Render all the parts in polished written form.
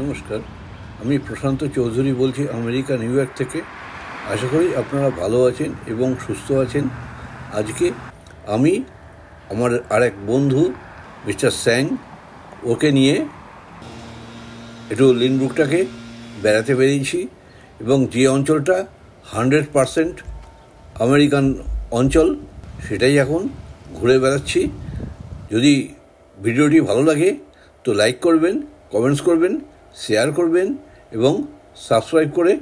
নমস্কার, আমি প্রশান্ত চৌধুরী বলছি আমেরিকা নিউ ইয়র্ক থেকে। আশা করি আপনারা ভালো আছেন এবং সুস্থ আছেন। আজকে আমি আমার আরেক বন্ধু মিস্টার স্যাং, ওকে নিয়ে একটু লিনব্রুকটাকে বেড়াতে বেরিয়েছি এবং যে অঞ্চলটা 100% আমেরিকান অঞ্চল সেটাই এখন ঘুরে বেড়াচ্ছি। যদি ভিডিওটি ভালো লাগে তো লাইক করবেন, কমেন্টস করবেন, শেয়ার করবেন এবং সাবস্ক্রাইব করে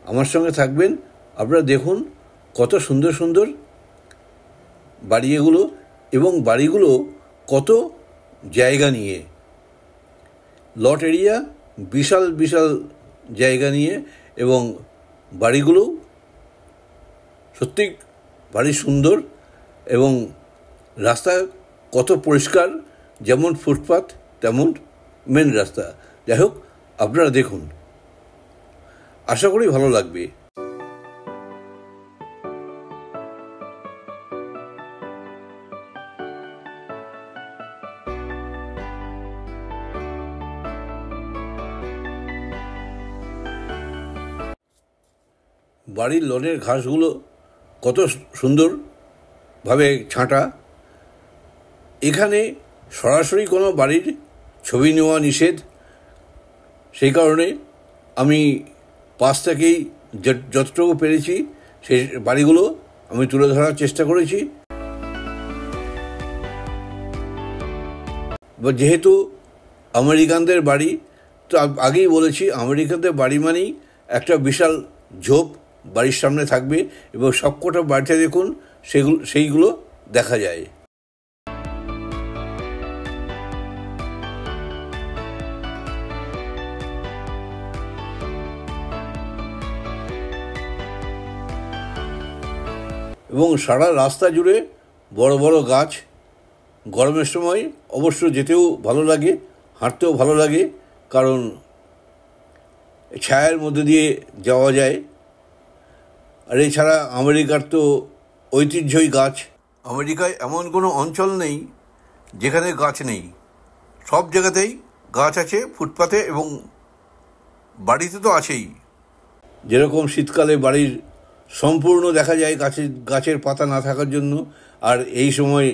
আমার সঙ্গে থাকবেন। আপনারা দেখুন কত সুন্দর সুন্দর বাড়ি এগুলো, এবং বাড়িগুলো কত জায়গা নিয়ে, লট এরিয়া বিশাল বিশাল জায়গা নিয়ে, এবং বাড়িগুলো সত্যি ভারী সুন্দর এবং রাস্তা কত পরিষ্কার, যেমন ফুটপাথ তেমন মেন রাস্তা। যাই হোক, আপনারা দেখুন, আশা করি ভালো লাগবে। বাড়ির লনের ঘাসগুলো কত সুন্দরভাবে ছাঁটা। এখানে সরাসরি কোনো বাড়ির ছবি নেওয়া নিষেধ, সেই কারণে আমি পাশ থেকেই যতটুকু পেরেছি সেই বাড়িগুলো আমি তুলে ধরার চেষ্টা করেছি। যেহেতু আমেরিকানদের বাড়ি, তো আগেই বলেছি, আমেরিকানদের বাড়ি মানেই একটা বিশাল ঝোপ বাড়ির সামনে থাকবে এবং সবকটা বাড়িতে দেখুন সেইগুলো দেখা যায়। এবং সারা রাস্তা জুড়ে বড় বড় গাছ। গরমের সময় অবশ্য যেতেও ভালো লাগে, হাঁটতেও ভালো লাগে, কারণ ছায়ার মধ্যে দিয়ে যাওয়া যায়। আর এছাড়া আমেরিকার তো ঐতিহ্যই গাছ। আমেরিকায় এমন কোনো অঞ্চল নেই যেখানে গাছ নেই। সব জায়গাতেই গাছ আছে, ফুটপাতে এবং বাড়িতে তো আছেই। যেরকম শীতকালে বাড়ির সম্পূর্ণ দেখা যায় গাছের পাতা না থাকার জন্য, আর এই সময়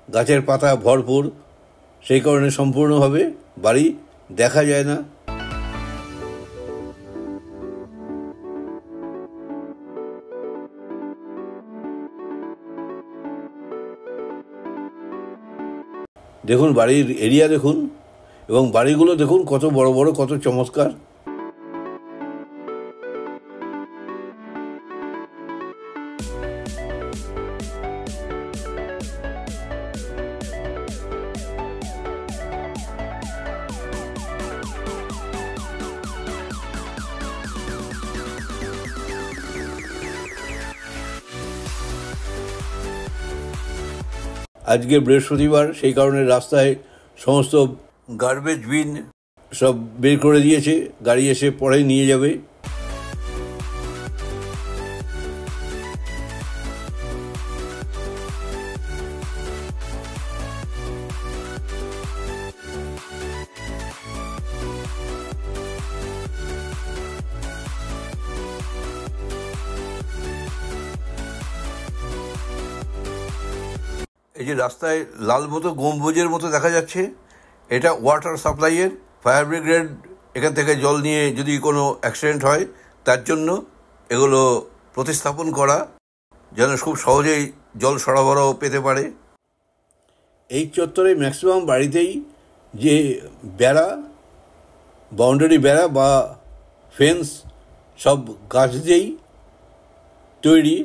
গাছের পাতা ভরপুর, সেই কারণে সম্পূর্ণভাবে বাড়ি দেখা যায় না। দেখুন বাড়ির এরিয়া দেখুন, এবং বাড়িগুলো দেখুন কত বড় বড়, কত চমৎকার। আজকে বৃহস্পতিবার, সেই কারণে রাস্তায় সমস্ত গার্বেজ বিন সব বের করে দিয়েছে, গাড়ি এসে পরে নিয়ে যাবে। এই যে রাস্তায় লাল মতো গম্বুজের মতো দেখা যাচ্ছে, এটা ওয়াটার সাপ্লাইয়ের। ফায়ার ব্রিগেড এখান থেকে জল নিয়ে যদি কোনো অ্যাক্সিডেন্ট হয় তার জন্য এগুলো প্রতিস্থাপন করা, যেন খুব সহজেই জল সরবরাহ পেতে পারে। এই চত্বরে ম্যাক্সিমাম বাড়িতেই যে বেড়া, বাউন্ডারি বেড়া বা ফেন্স, সব গাছ দিয়েই তৈরি।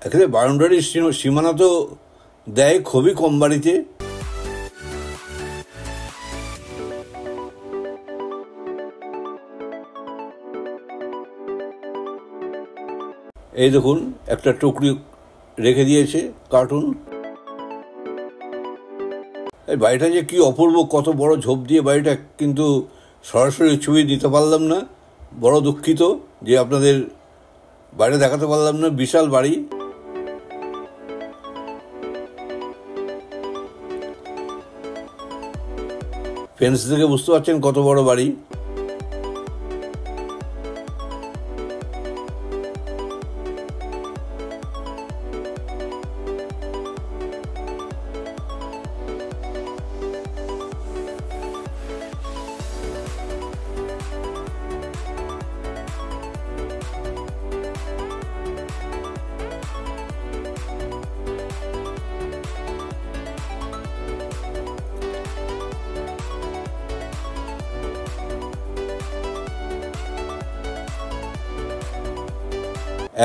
এখানে বাউন্ডারির সীমানা তো দেয় খুবই কম বাড়িতে। এই দেখুন একটা টুকরি রেখে দিয়েছে কার্টুন। এই বাড়িটা যে কি অপূর্ব, কত বড় ঝোপ দিয়ে বাড়িটা, কিন্তু সরাসরি ছবি দিতে পারলাম না। বড় দুঃখিত যে আপনাদের বাইরে দেখাতে পারলাম না। বিশাল বাড়ি। ফেন্স থেকে বুঝতে পারছেন কত বড় বাড়ি।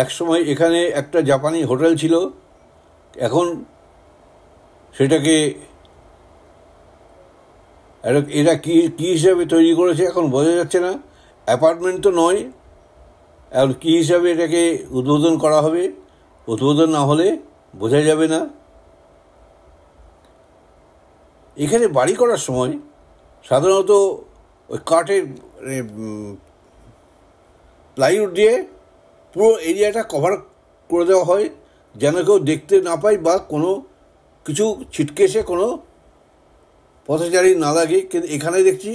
এক সময় এখানে একটা জাপানি হোটেল ছিল, এখন সেটাকে এরা কী হিসাবে তৈরি করেছে এখন বোঝা যাচ্ছে না। অ্যাপার্টমেন্ট তো নয়, এখন কী হিসাবে এটাকে উদ্বোধন করা হবে, উদ্বোধন না হলে বোঝা যাবে না। এখানে বাড়ি করার সময় সাধারণত ওই কাঠের প্লাইউড দিয়ে পুরো এরিয়াটা কভার করে দেওয়া হয়, যেন কেউ দেখতে না পায় বা কোনো কিছু ছিটকে এসে কোনো পথচারী না লাগে। কিন্তু এখানে দেখছি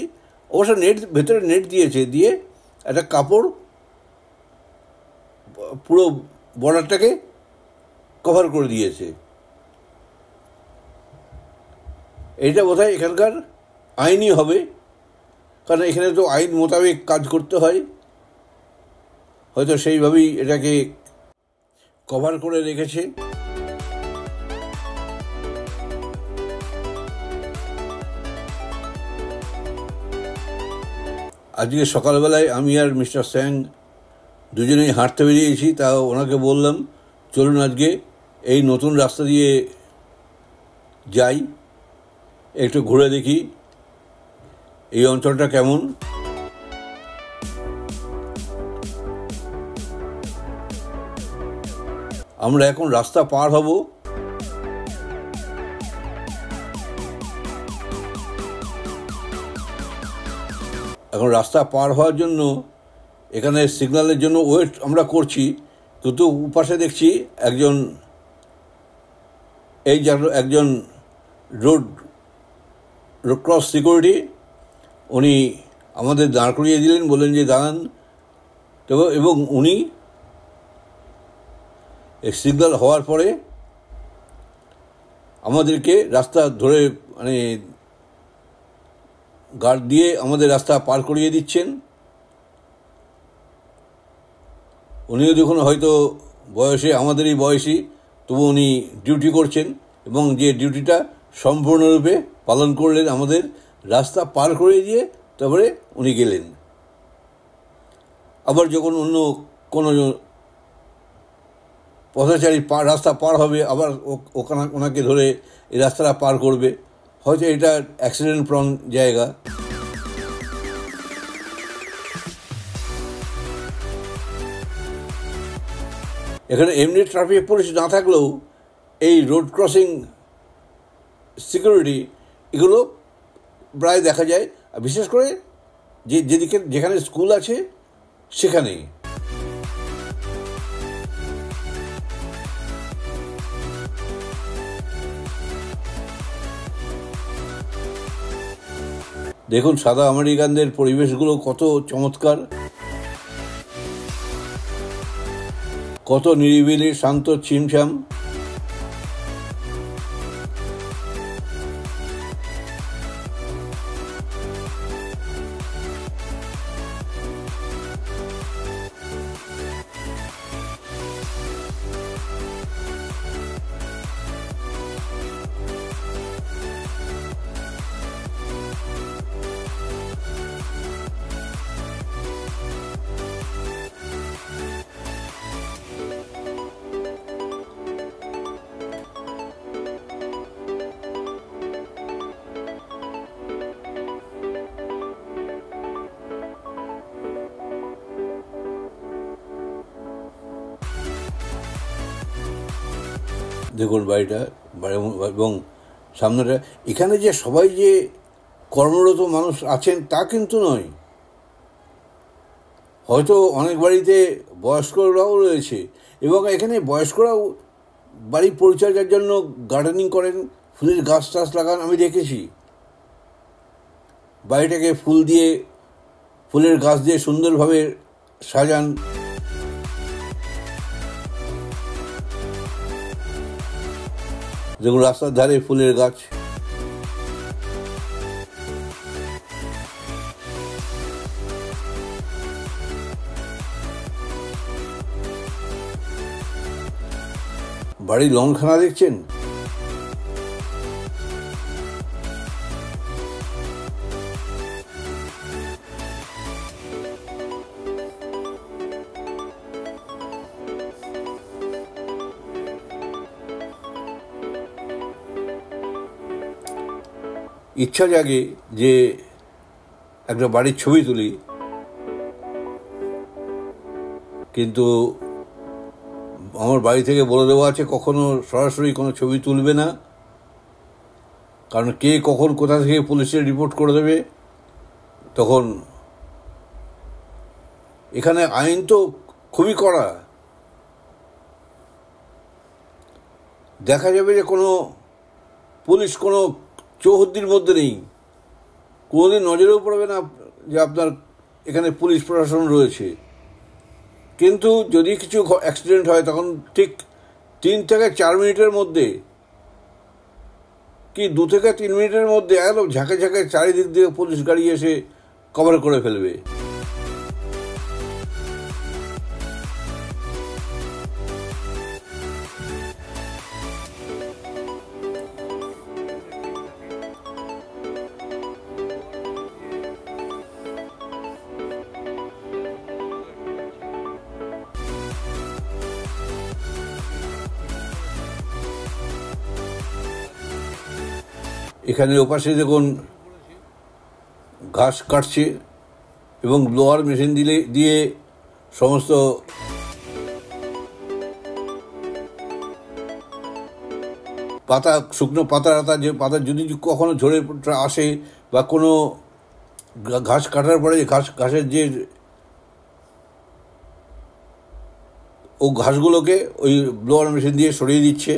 অবশ্য ভেতরে নেট দিয়েছে, দিয়ে একটা কাপড় পুরো বর্ডারটাকে কভার করে দিয়েছে। এইটা বোধহয় এখানকার আইনই হবে, কারণ এখানে তো আইন মোতাবেক কাজ করতে হয়, হয়তো সেইভাবেই এটাকে কভার করে রেখেছে। আজকে সকালবেলায় আমি আর মিস্টার স্যাং দুজনেই হাঁটতে বেরিয়েছি, তা ওনাকে বললাম চলুন আজকে এই নতুন রাস্তা দিয়ে যাই, একটু ঘুরে দেখি এই অঞ্চলটা কেমন। আমরা এখন রাস্তা পার হব। এখন রাস্তা পার হওয়ার জন্য এখানে সিগন্যালের জন্য ওয়েট আমরা করছি, কিন্তু উপাশে দেখছি একজন রোড ক্রস সিকিউরিটি, উনি আমাদের দাঁড় করিয়ে দিলেন, বললেন যে দাঁড়ান, এবং উনি সিগন্যাল হওয়ার পরে আমাদেরকে রাস্তা ধরে গার্ড দিয়ে আমাদের রাস্তা পার করিয়ে দিচ্ছেন। উনিও দেখুন হয়তো বয়সে আমাদেরই বয়সী, তবু উনি ডিউটি করছেন এবং যে ডিউটিটা সম্পূর্ণরূপে পালন করলেন, আমাদের রাস্তা পার করে দিয়ে তারপরে উনি গেলেন। আবার যখন অন্য কোনো পথচারী রাস্তা পার হবে, আবার ওনাকে ধরে এই রাস্তাটা পার করবে, হয়তো এটা অ্যাক্সিডেন্ট প্রন জায়গা। এখানে এমনি ট্রাফিক পুলিশ না থাকলেও এই রোড ক্রসিং সিকিউরিটি এগুলো প্রায় দেখা যায়, বিশেষ করে যেখানে স্কুল আছে সেখানে। দেখুন সাদা আমেরিকানদের পরিবেশগুলো কত চমৎকার, কত নিরিবিলি, শান্ত, ছিমছাম। দেখুন বাড়িটা এবং সামনেটা। এখানে যে সবাই যে কর্মরত মানুষ আছেন তা কিন্তু নয়, হয়তো অনেক বাড়িতে বয়স্করাও রয়েছে এবং এখানে বয়স্করাও বাড়ি পরিচর্যার জন্য গার্ডেনিং করেন, ফুলের গাছ টাছ লাগান, আমি দেখেছি। বাড়িটাকে ফুলের গাছ দিয়ে সুন্দরভাবে সাজান। দেখুন রাস্তার ধারে ফুলের গাছ। বাড়ির লনখানা দেখছেন? ইচ্ছা জাগে যে একটা বাড়ির ছবি তুলি, কিন্তু আমার বাড়ি থেকে বলে দেওয়া আছে কখনো সরাসরি কোনো ছবি তুলবে না, কারণ কে কখন কোথা থেকে পুলিশে রিপোর্ট করে দেবে। তখন এখানে আইন তো খুবই কড়া, দেখা যাবে যে কোনো পুলিশ কোনো চৌহদ্দির মধ্যে নেই, কোনোদিন নজরেও পড়বে না যে আপনার এখানে পুলিশ প্রশাসন রয়েছে। কিন্তু যদি কিছু অ্যাক্সিডেন্ট হয় তখন ঠিক 3 থেকে 4 মিনিটের মধ্যে কি 2 থেকে 3 মিনিটের মধ্যে একদম ঝাঁকে ঝাঁকে চারিদিক দিয়ে পুলিশ গাড়ি এসে কভার করে ফেলবে। এখানে ওপাশে দেখুন ঘাস কাটছে এবং ব্লোয়ার মেশিন দিয়ে সমস্ত পাতা, শুকনো পাতা যে পাতা যদি কখনো ঝরে আসে বা কোনো ঘাস কাটার পরে ঘাসের যে ও ঘাসগুলোকে ওই ব্লোয়ার মেশিন দিয়ে সরিয়ে দিচ্ছে।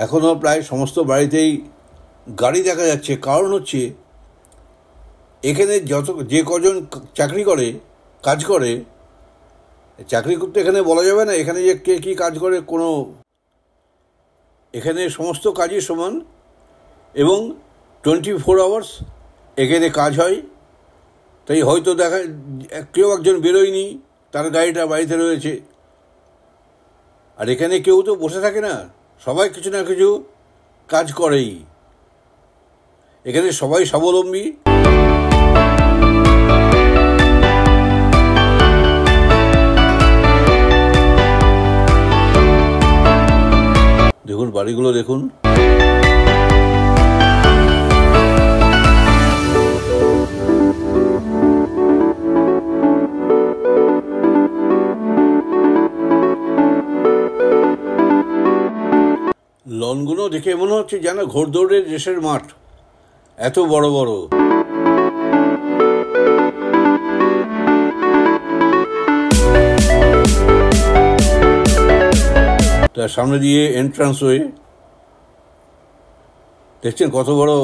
এখনও প্রায় সমস্ত বাড়িতেই গাড়ি দেখা যাচ্ছে, কারণ হচ্ছে এখানে যে কজন কাজ করে, চাকরি করতে এখানে বলা যাবে না এখানে যে কে কী কাজ করে, এখানে সমস্ত কাজই সমান এবং 24 আওয়ার্স এখানে কাজ হয়। তাই হয়তো কেউ একজন বেরোয়নি, তার গাড়িটা বাড়িতে রয়েছে, আর এখানে কেউ তো বসে থাকে না, সবাই কিছু না কিছু কাজ করেই। এখানে সবাই স্বাবলম্বী। দেখুন বাড়িগুলো দেখুন। লনগুলো দেখে মনে হচ্ছে যেন ঘোড়দৌড়ের রেসের মাঠ, এত বড় বড়। তার সামনে দিয়ে এন্ট্রান্স হয়ে দেখছেন কত বড়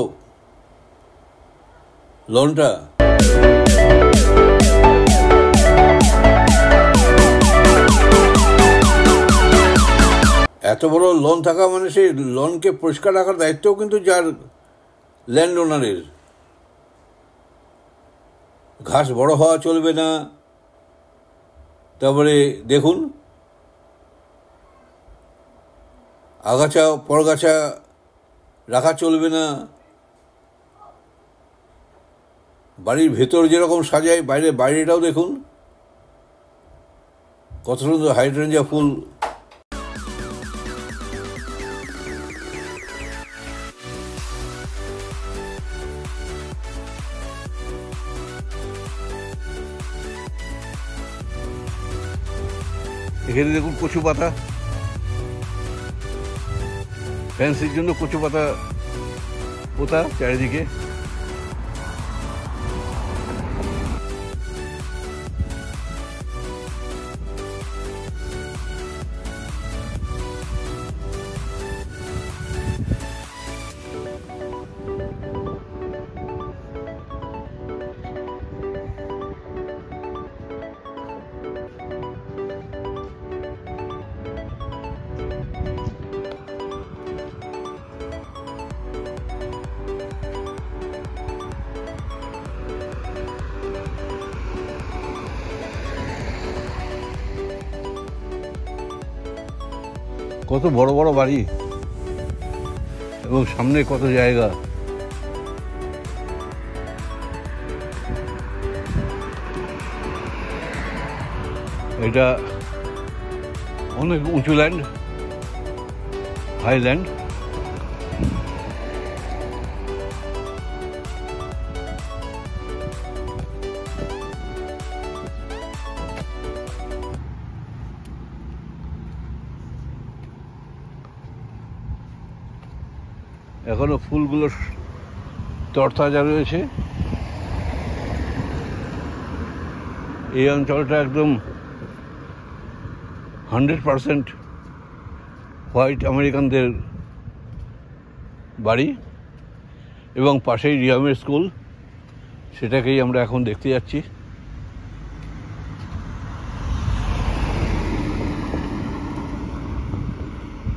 লনটা। এত বড় লন থাকা মানে সেই লনকে পরিষ্কার রাখার দায়িত্বও কিন্তু যার ল্যান্ড ওনারের। ঘাস বড় হওয়া চলবে না, তারপরে দেখুন আগাছা পরগাছা রাখা চলবে না। বাড়ির ভেতর যেরকম সাজায় বাইরেটাও দেখুন কত সুন্দর হাইড্রেঞ্জা ফুল। এখানে দেখুন কচু পাতা। ফ্যান্সির জন্য কচু পাতা পোতা চারিদিকে। কত বড় বড় বাড়ি এবং সামনে কত জায়গা। এটা অনেক উঁচু ল্যান্ড, হাইল্যান্ড। এখনো ফুলগুলো তরতাজা রয়েছে। এই অঞ্চলটা একদম 100% হোয়াইট আমেরিকানদের বাড়ি এবং পাশেই রিয়ামের স্কুল, সেটাকেই আমরা এখন দেখতে যাচ্ছি।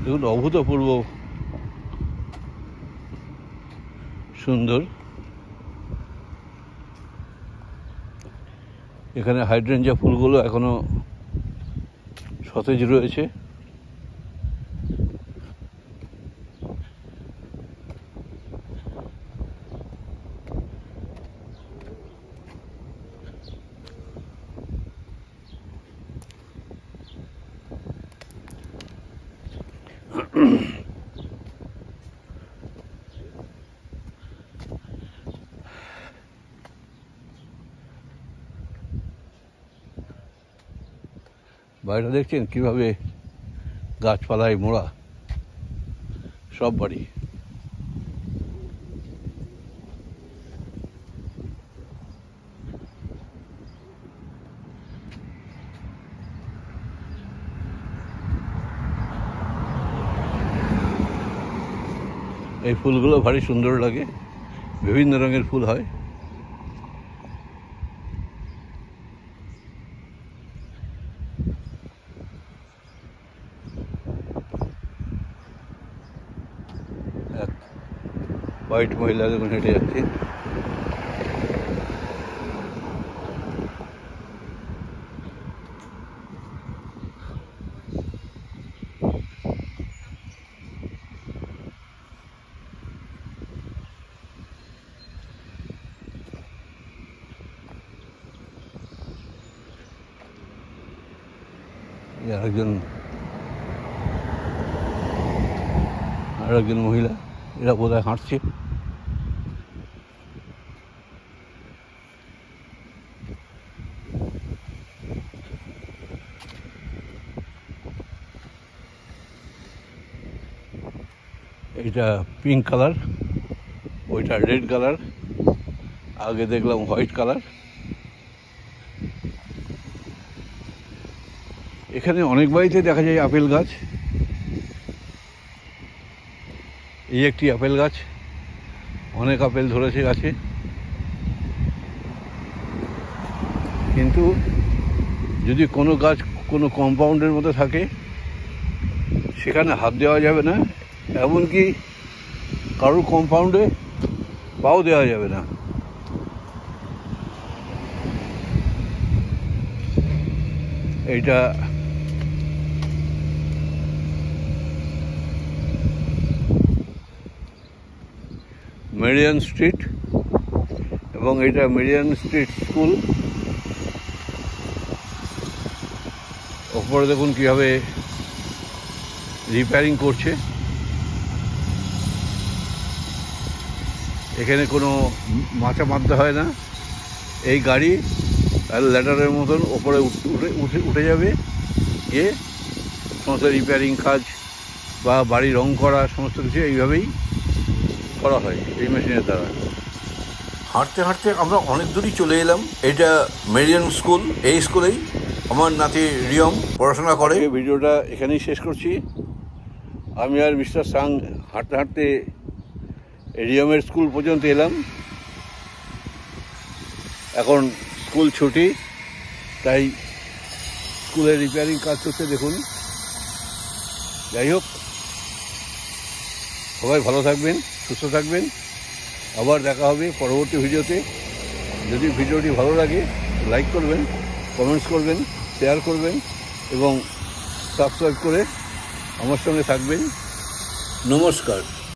দেখুন, অভূতপূর্ব সুন্দর। এখানে হাইড্রেঞ্জা ফুলগুলো এখনো সতেজ রয়েছে। বাড়িটা দেখছেন কিভাবে গাছপালায় মোড়া সব বাড়ি। এই ফুলগুলো ভারী সুন্দর লাগে, বিভিন্ন রঙের ফুল হয়। এক হোয়াইট মহিলা যখন হেঁটে যাচ্ছে। আরেকজন মহিলা, এরা বোধহয় হাঁটছে। এটা পিঙ্ক কালার, ওইটা রেড কালার, আগে দেখলাম হোয়াইট কালার। এখানে অনেক বাড়িতে দেখা যায় আপেল গাছ। এই একটি আপেল গাছ, অনেক আপেল ধরেছে গাছে, কিন্তু যদি কোনো গাছ কোনো কম্পাউন্ডের মধ্যে থাকে সেখানে হাত দেওয়া যাবে না, এমনকি কারোর কম্পাউন্ডে পাও দেওয়া যাবে না। এইটা মেরিয়ান স্ট্রিট এবং এটা মেরিয়ান স্ট্রিট স্কুল। ওপরে দেখুন কীভাবে রিপেয়ারিং করছে। এখানে কোনো মাচা মারতে হয় না, এই গাড়ি আর ল্যাডারের মতন ওপরে উঠে যাবে, গিয়ে সমস্ত রিপেয়ারিং কাজ বা বাড়ি রং করা সমস্ত কিছু এইভাবেই করা হয় এই মেশিনের দ্বারা। হাঁটতে হাঁটতে আমরা অনেক দূরই চলে এলাম। এটা মেরিয়ান স্কুল। এই স্কুলেই আমার নাতি রিয়ম পড়াশোনা করে। ভিডিওটা এখানেই শেষ করছি। আমি আর মিস্টার সাং হাঁটতে হাঁটতে রিয়মের স্কুল পর্যন্ত এলাম। এখন স্কুল ছুটি, তাই স্কুলের রিপেয়ারিং কাজ চলছে দেখুন। যাই হোক, সবাই ভালো থাকবেন, সুস্থ থাকবেন। আবার দেখা হবে পরবর্তী ভিডিওতে। যদি ভিডিওটি ভালো লাগে লাইক করবেন, কমেন্টস করবেন, শেয়ার করবেন এবং সাবস্ক্রাইব করে আমার সঙ্গে থাকবেন। নমস্কার।